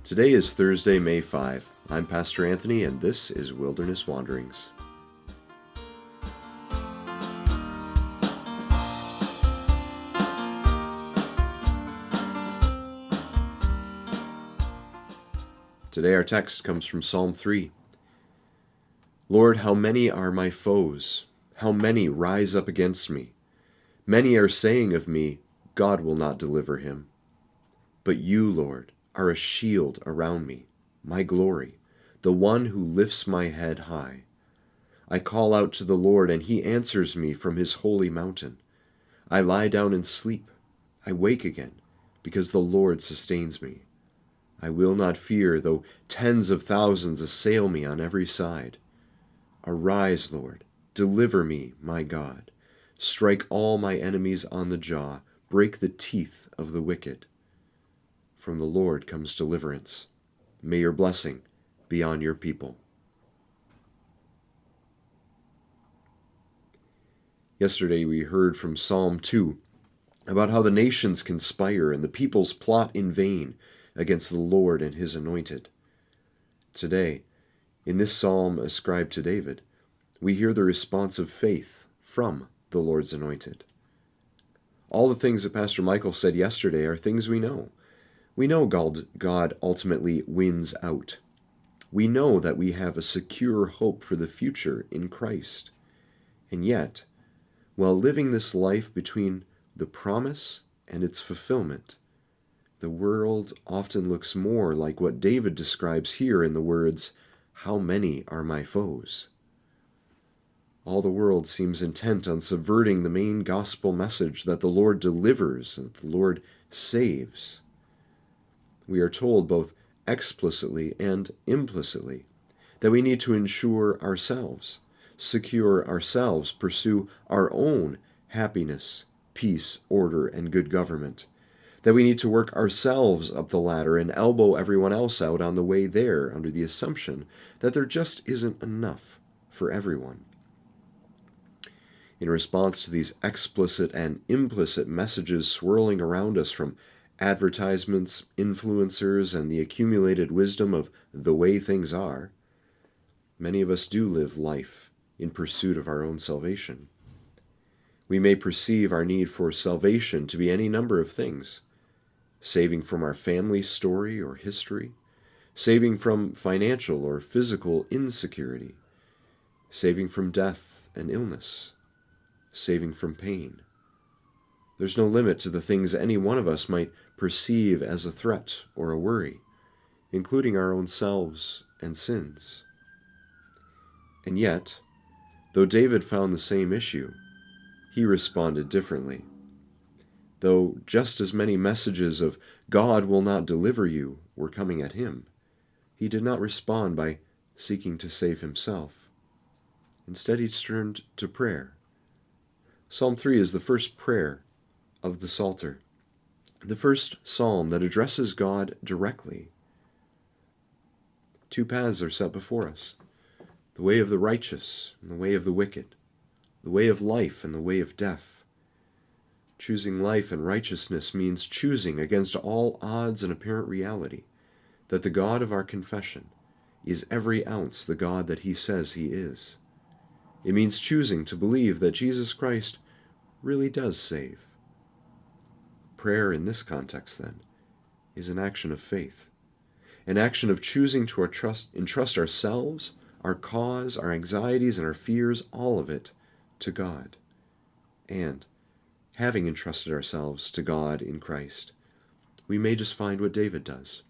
Today is Thursday, May 5. I'm Pastor Anthony, and this is Wilderness Wanderings. Today our text comes from Psalm 3. Lord, how many are my foes? How many rise up against me? Many are saying of me, God will not deliver him. But you, Lord, are a shield around me, my glory, the one who lifts my head high. I call out to the Lord, and he answers me from his holy mountain. I lie down and sleep. I wake again, because the Lord sustains me. I will not fear, though tens of thousands assail me on every side. Arise, Lord, deliver me, my God. Strike all my enemies on the jaw, break the teeth of the wicked. From the Lord comes deliverance. May your blessing be on your people. Yesterday we heard from Psalm 2 about how the nations conspire and the peoples plot in vain against the Lord and his anointed. Today, in this psalm ascribed to David, we hear the response of faith from the Lord's anointed. All the things that Pastor Michael said yesterday are things we know. We know God ultimately wins out. We know that we have a secure hope for the future in Christ. And yet, while living this life between the promise and its fulfillment, the world often looks more like what David describes here in the words, "How many are my foes?" All the world seems intent on subverting the main gospel message that the Lord delivers, that the Lord saves. We are told both explicitly and implicitly that we need to ensure ourselves, secure ourselves, pursue our own happiness, peace, order, and good government, that we need to work ourselves up the ladder and elbow everyone else out on the way there under the assumption that there just isn't enough for everyone. In response to these explicit and implicit messages swirling around us from advertisements, influencers, and the accumulated wisdom of the way things are, many of us do live life in pursuit of our own salvation. We may perceive our need for salvation to be any number of things: saving from our family story or history, saving from financial or physical insecurity, saving from death and illness, saving from pain. There's no limit to the things any one of us might perceive as a threat or a worry, including our own selves and sins. And yet, though David found the same issue, he responded differently. Though just as many messages of God will not deliver you were coming at him, he did not respond by seeking to save himself. Instead, he turned to prayer. Psalm 3 is the first prayer of the Psalter, the first psalm that addresses God directly. Two paths are set before us: the way of the righteous and the way of the wicked, the way of life and the way of death. Choosing life and righteousness means choosing against all odds and apparent reality that the God of our confession is every ounce the God that he says he is. It means choosing to believe that Jesus Christ really does save. Prayer in this context, then, is an action of faith, an action of choosing to entrust ourselves, our cause, our anxieties, and our fears, all of it, to God. And, having entrusted ourselves to God in Christ, we may just find what David does,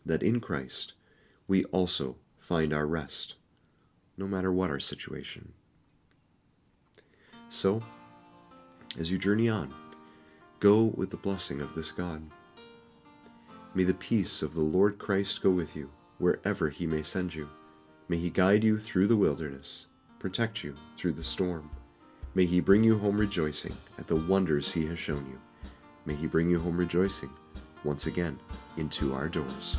that in Christ we also find our rest, no matter what our situation. So, as you journey on, go with the blessing of this God. May the peace of the Lord Christ go with you wherever he may send you. May he guide you through the wilderness, protect you through the storm. May he bring you home rejoicing at the wonders he has shown you. May he bring you home rejoicing once again into our doors.